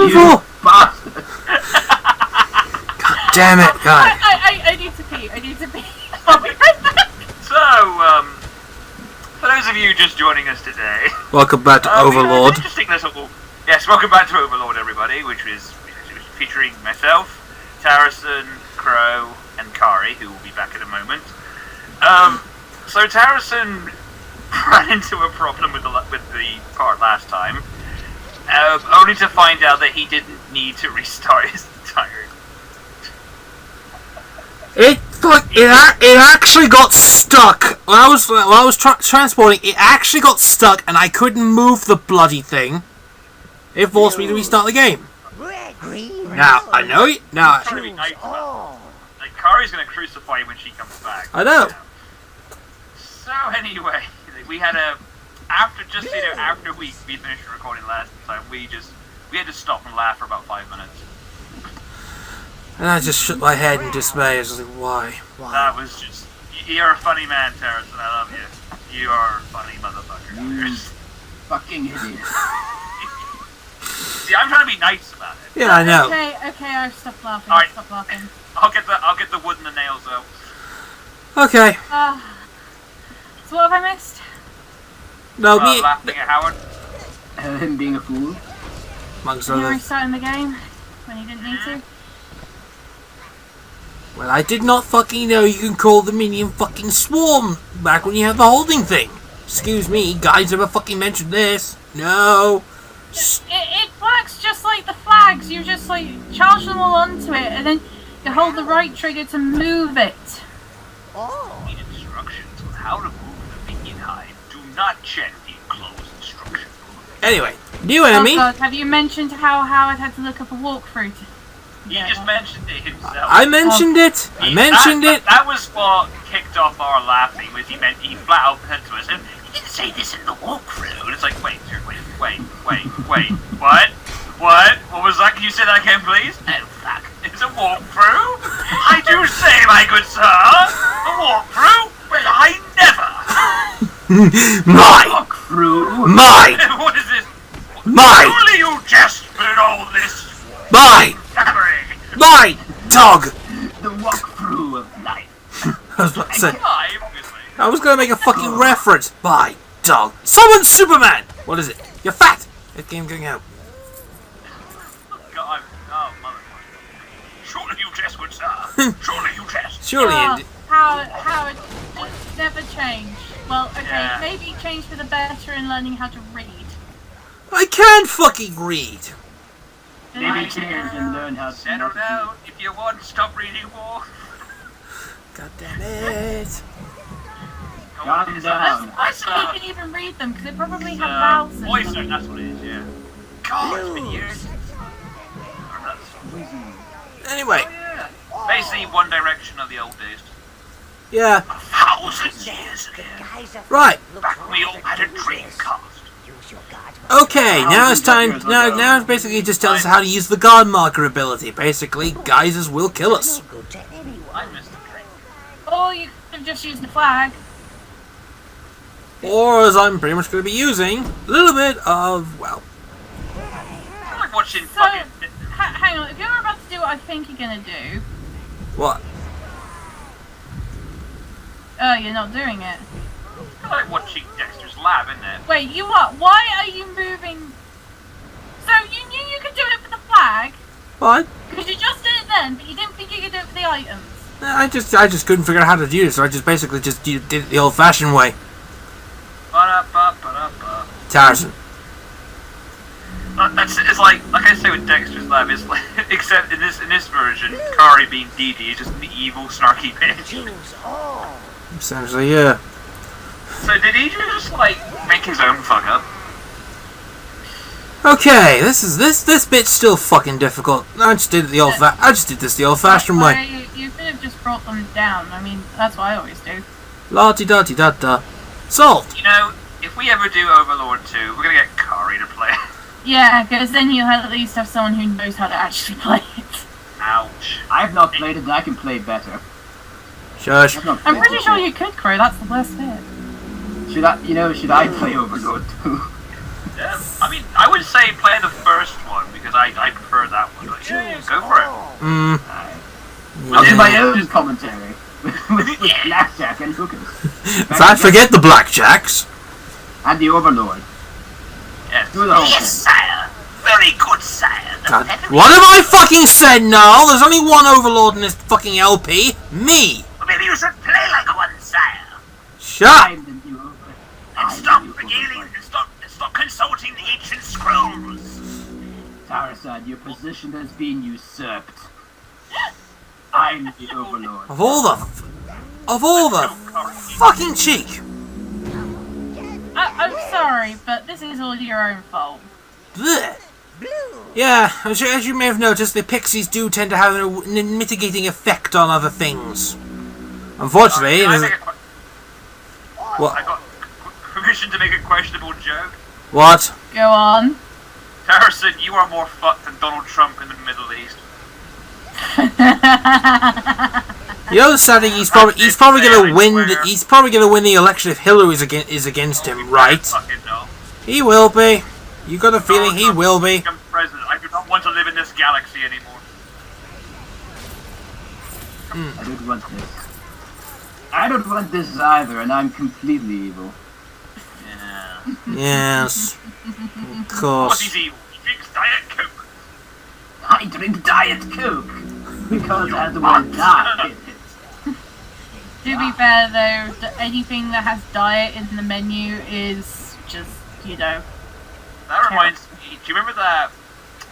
doing for? Bastard. God damn it, God. I need to pee. I need to pee. I'll be right back. So, for those of you just joining us today, Welcome back to Overlord. Yes, welcome back to Overlord, everybody, which was featuring myself, Tarosan, Crow, and Kari, who will be back in a moment. So Tarosan ran into a problem with the part last time, only to find out that he didn't need to restart his entire. It actually got stuck when I was transporting. It actually got stuck, and I couldn't move the bloody thing. It forced me to restart the game. Now I know it. Now like Kari's gonna crucify you when she comes back. I know. So anyway, we had after we finished recording last time, we had to stop and laugh for about 5 minutes. And I just shook my head in dismay. I was like, why? That was just... You're a funny man, Tarosan. I love you. You are a funny motherfucker. You fucking idiot. See, I'm trying to be nice about it. Yeah, I know. Okay, I've stopped laughing. All right. Stop laughing. I'll get the wood and the nails out. Okay. So what have I missed? No, me. Laughing at Howard. Him being a fool. Amongst You others. restarting the game when you didn't need to. Well, I did not fucking know you can call the minion fucking swarm back when you have the holding thing. Excuse me, guys ever fucking mentioned this? No. It works just like the flags. You just like charge them all onto it, and then you hold the right trigger to move it. Need instructions on how to move the minion hive. Do not check the enclosed instruction book. Anyway, new enemy. Oh God, have you mentioned how Howard had to look up a walkthrough? He just mentioned it himself. I mentioned it. I mentioned it. That was what kicked off our laughing. Was he flat out said to us, and he didn't say this in the walkthrough. And it's like, wait, what? What was that? Can you say that again, please? Oh fuck, it's a walkthrough. I do say, my good sir, a walkthrough. Well, I never. Mine. What is this? Mine. Surely you just put all this. Mine. My dog. The walkthrough of life. I was about to say. I was gonna make a fucking reference. My dog. Someone's Superman. What is it? You're fat. That game going out. God, oh motherfucker! Surely you jest, good sir. Surely you jest. Surely. Howard just never changed. Well, okay, Yeah. maybe change for the better in learning how to read. I can't fucking read. Maybe change and learn how to Settle down. If you want, stop reading more. God damn it. Calm down. I think you can even read them because they probably have vowels in Oyster, them. that's what it is, yeah. God, it's been years. Anyway. Oh, yeah. Basically, One Direction of the old days. Yeah. 1,000 years ago. Right. Back we all had a Dreamcast. Okay, now it's time. Now it's basically just tells us how to use the guard marker ability. Basically, geysers will kill us. I missed the train. Or you could have just used the flag. Or as I'm pretty much going to be using, a little bit of, well. I like watching So, fucking... hang on, if you're about to do what I think you're gonna do, What? you're not doing it. I like watching Dexter's Lab, isn't it? Wait, you what? Why are you moving? So you knew you could do it for the flag? What? Because you just did it then, but you didn't think you could do it for the items. I just couldn't figure out how to do it, so I just basically just did it the old-fashioned way. Ba-da-ba-ba-da-ba. Tarosan. It's like I say with Dexter's Lab, it's like, except in this version, Kari being Dee Dee is just an evil, snarky bitch. Essentially, yeah. So did he just like make his own fuck up? Okay, this bit's still fucking difficult. I just did this the old-fashioned way. You could have just brought them down. I mean, that's what I always do. La-di-da-di-da-da. Solved. You know, if we ever do Overlord 2, we're gonna get Kari to play. Yeah, because then you'll at least have someone who knows how to actually play it. Ouch. I've not played it and I can play better. Shush. I'm pretty sure you could, Crow. That's the worst bit. Should I play Overlord 2? Yeah, I mean, I would say play the first one, because I prefer that one. Like, go for it. I'll do my own commentary with blackjack and hookers. In fact, forget the blackjacks. And the Overlord. Yes. Do the whole Yes, sire. Very good, sire. God, what have I fucking said now? There's only one Overlord in this fucking LP. Me. Well, maybe you should play like one, sire. Shut up. I'm the new Overlord. And stop regaling and stop consulting the ancient scrolls. Tarosan, your position has been usurped. I'm the Overlord. Of all the fucking cheek. I'm sorry, but this is all your own fault. Blech. Yeah, as you may have noticed, the pixies do tend to have a mitigating effect on other things. Unfortunately, Can I there's make what? I got permission to make a questionable joke. What? Go on. Tarosan, you are more fucked than Donald Trump in the Middle East. You know the sad thing, he's probably gonna win. He's probably gonna win the election if Hillary is against him, right? Fucking no. He will be. You got a feeling he will be. I'm president. I do not want to live in this galaxy anymore. I don't want this. I don't want this either, and I'm completely evil. Yeah. Yes. Of What course. is evil? He drinks Diet Coke. I drink Diet Coke because it has the word diet in it. To be fair though, anything that has diet in the menu is just, you know. That reminds me, do you remember that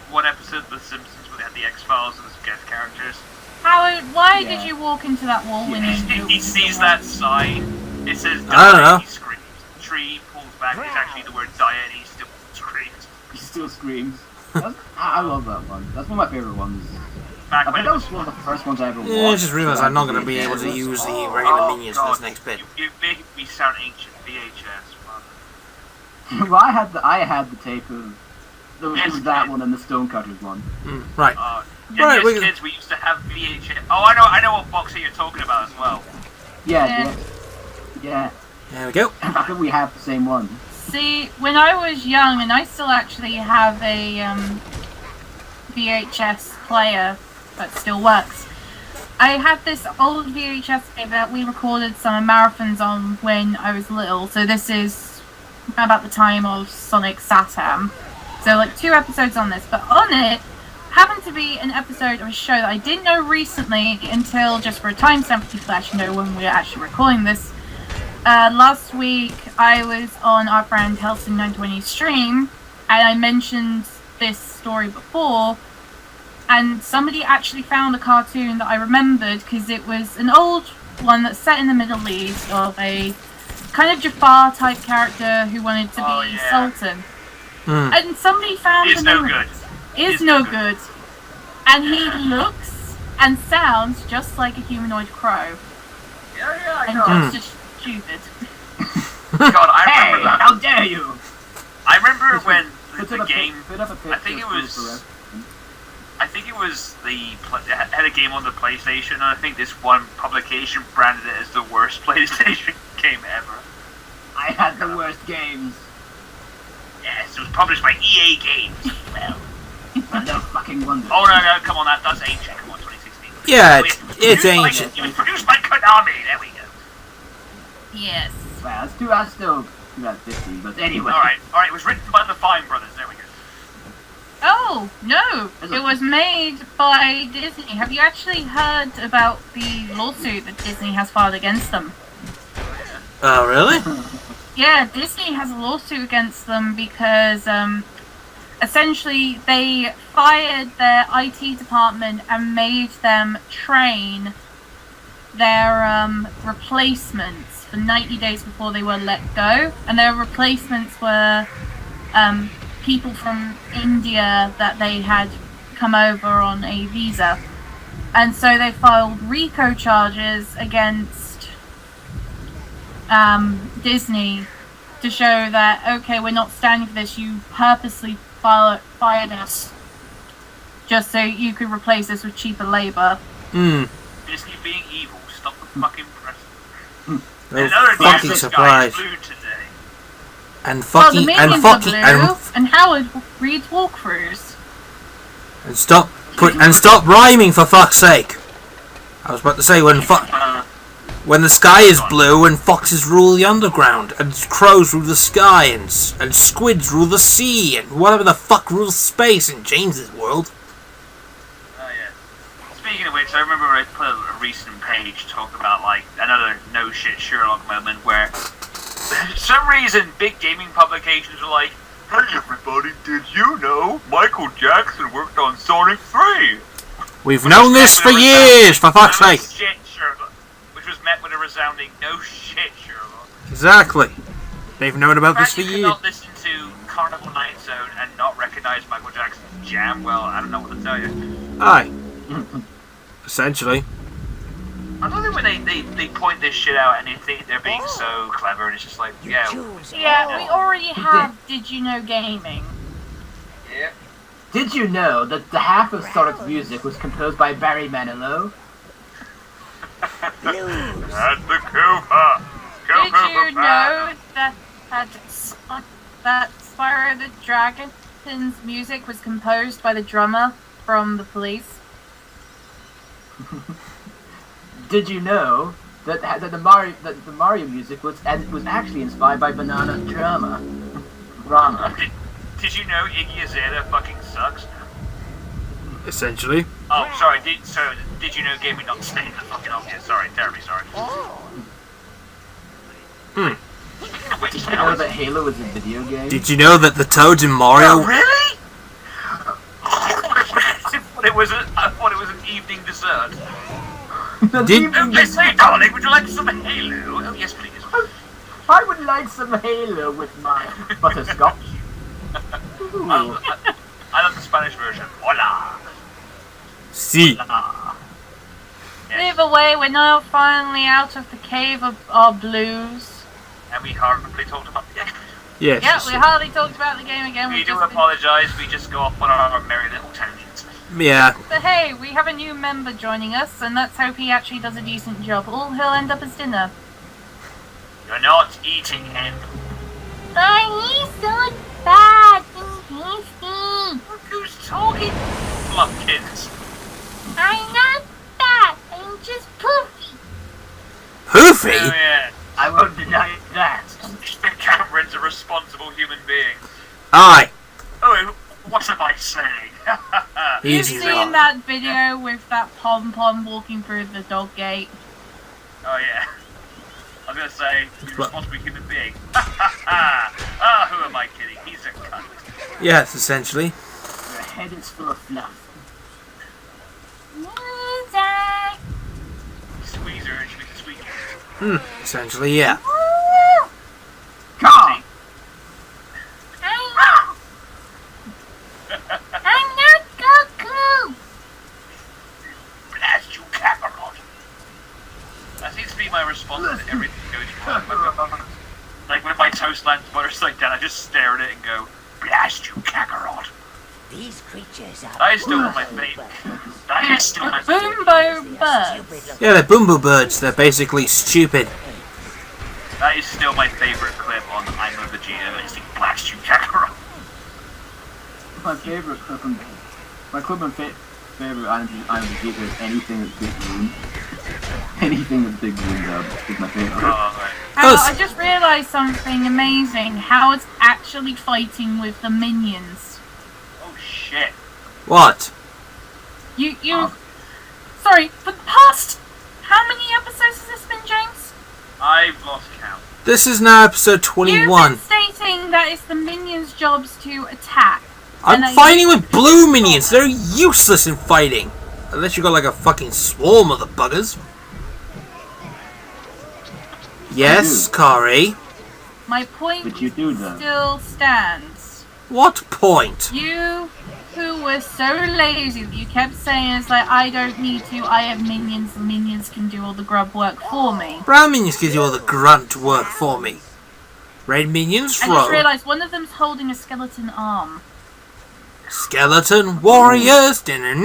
one episode of The Simpsons where they had the X-Files as guest characters? Howard, why Yeah. did you walk into that wall when you He sees that sign, it says I don't know. diet, he screams. The tree pulls back, it's actually the word diet, and he still screams. He still screams. I love that one. That's one of my favorite ones. Back I when think that was one of the first ones I ever watched. Yeah, I just realised I'm not going to be able to use the regular minions for this next bit. You make me sound ancient, VHS, man. Well, I had the tape of there was that one and the Stonecutters one. Right. Yeah, Right, as we- kids, we used to have VHS. Oh, I know what box set you're talking about as well. Yeah. There we go. I think we have the same one. See, when I was young, and I still actually have a VHS player that still works, I had this old VHS tape that we recorded some marathons on when I was little. So this is about the time of Sonic Saturn. So like 2 episodes on this, but on it happened to be an episode of a show that I didn't know recently until just for a timestamp for people to actually know when we're actually recording this. Last week I was on our friend Helsing 920's stream and I mentioned this story before, and somebody actually found a cartoon that I remembered because it was an old one that's set in the Middle East of a kind of Jafar type character who wanted to be Sultan. And somebody found Is no good. Is no good. And he looks and sounds just like a humanoid crow. Yeah, I And know. just stupid. God, I Hey, remember that. how dare you! I remember when Put the up a game. put up a picture I think it for was. reference. I think it was they had a game on the PlayStation, and I think this one publication branded it as the worst PlayStation game ever. I had the worst games. Yes, it was published by EA Games. Well, But no fucking wonder. oh no, come on, that's ancient. Come on, 2016. Yeah, Oh, it's produced by- ancient. It was produced by Konami. There we go. Yes. Well, that's still 2015, but anyway. All right. It was written by the Fine Brothers. There we go. Oh, no. It was made by Disney. Have you actually heard about the lawsuit that Disney has filed against them? Oh, really? Yeah, Disney has a lawsuit against them because essentially they fired their IT department and made them train their replacements for 90 days before they were let go. And their replacements were people from India that they had come over on a visa. And so they filed RICO charges against Disney to show that, okay, we're not standing for this, you purposely fired us just so you could replace us with cheaper labour. Disney being evil. Stop the fucking press. Those Another fucking news, surprise. Guy is blue today. And Well, the fucking, minions and fucking, are blue, and and Howard reads walkthroughs. And stop rhyming, for fuck's sake. I was about to say when the sky is blue and foxes rule the underground and crows rule the sky and squids rule the sea and whatever the fuck rules space in James's world. Oh yeah. Speaking of which, I remember I put a recent page talking about like another no shit Sherlock moment where for some reason big gaming publications were like, "Hey everybody, did you know Michael Jackson worked on Sonic 3? We've known this for years, for fuck's sake. Shit, Sherlock. Which was met with a resounding no shit, Sherlock. Exactly. They've known about this for You years. cannot listen to Carnival Night Zone and not recognize Michael Jackson's jam. Well, I don't know what to tell you. Aye. Essentially. I don't think when they point this shit out and they think they're being so clever, and it's just like, yeah. Yeah, we already have Did You Know Gaming. Yeah. Did you know that the half of Sonic's music was composed by Barry Manilow? And the Koopa. Did you know that Spyro the Dragon's music was composed by the drummer from The Police? Did you know that the Mario music was actually inspired by Banana Drama? Rama. Did you know Iggy Azalea fucking sucks? Essentially. Oh, sorry. Did you know gaming not staying the fucking obvious? Sorry, terribly sorry. Did you know that Halo was a video game? Did you know that the Toads in Mario... Oh, really? I thought it was an evening dessert. Yes, hey, darling, would you like some Halo? Oh, yes, please. I would like some Halo with my butterscotch. I love the Spanish version. Hola. Si. Yes. Either way, we're now finally out of the cave of our blues. And we hardly talked about the game. Yes. Yeah, we hardly talked about the game again. We do apologise, we just go off on our merry little tangents. Yeah. But hey, we have a new member joining us, and let's hope he actually does a decent job. All he'll end up as dinner. You're not eating him. He's so fat and tasty. Look who's talking, Flumpkins. I'm not fat, I'm just poofy. Poofy? Oh yeah. I won't deny that. Mr. Cameron's a responsible human being. Aye. Oh, what am I saying? You've Easy seen now. that video with that pom-pom walking through the dog gate? Oh yeah. I was gonna say, he's a responsible human being. Ah, who am I kidding? He's a cunt. Yes, essentially. Your head is full of fluff. Squeezer and she's a sweet. Essentially, yeah. Come! I'm not Goku! Blast you, Kakarot. That seems to be my response to everything that goes wrong. Like when my toast lands butter like that, I just stare at it and go, blast you, Kakarot. These creatures are That is still one of my favourite. That is still my favourite. Boombo birds. Yeah, they're boombo birds. They're basically stupid. That is still my favourite clip on I'm a Vegeta. It's the blast you, Kakarot. My favorite clip on favorite I'm Vegeta is anything that's Big Moon. Anything that's Big Moon is my favorite. Oh, right. I just realised something amazing. Howard's actually fighting with the minions. Oh shit. What? Sorry, for the past... How many episodes has this been, James? I've lost count. This is now episode 21. You've been stating that it's the minions' jobs to attack. I'm fighting with blue minions. They're useless in fighting. Unless you got like a fucking swarm of the buggers. Yes, Kari. My point But you do, though. still stands. What point? You who were so lazy that you kept saying it's like, I don't need to, I have minions, the minions can do all the grub work for me. Brown minions can do all the grunt work for me. Red minions I just throw. realised one of them's holding a skeleton arm. Skeleton warriors. So he's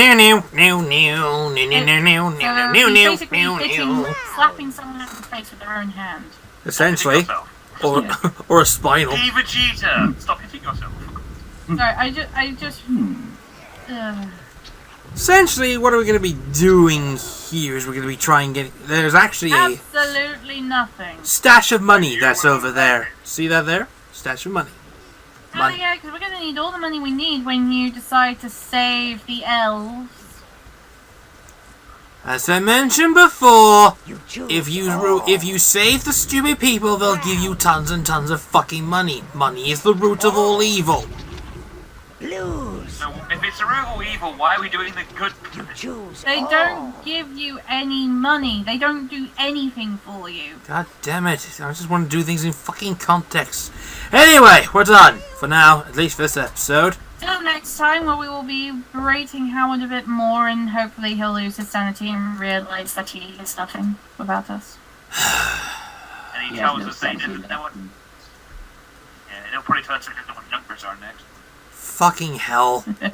basically slapping someone in the face with their own hand. Essentially. Or or a spinal. Hey Vegeta! Stop hitting yourself. Sorry, I just Essentially, what are we going to be doing here is we're going to be trying getting... There's actually a Absolutely nothing. stash of money that's over there. See that there? Stash of money. Oh Money. yeah, because we're going to need all the money we need when you decide to save the elves. As I mentioned before, You choose. if you save the stupid people, they'll give you tons and tons of fucking money. Money is the root of all evil. Lose. So if it's a root of evil, why are we doing the good? You choose. They don't give you any money. They don't do anything for you. God damn it. I just want to do things in fucking context. Anyway, we're done. For now, at least for this episode. Till next time, where we will be berating Howard a bit more, and hopefully he'll lose his sanity and realise that he is nothing without us. And he tells us that he doesn't know what. Yeah, and he'll probably tell us what numbers are next. Fucking hell.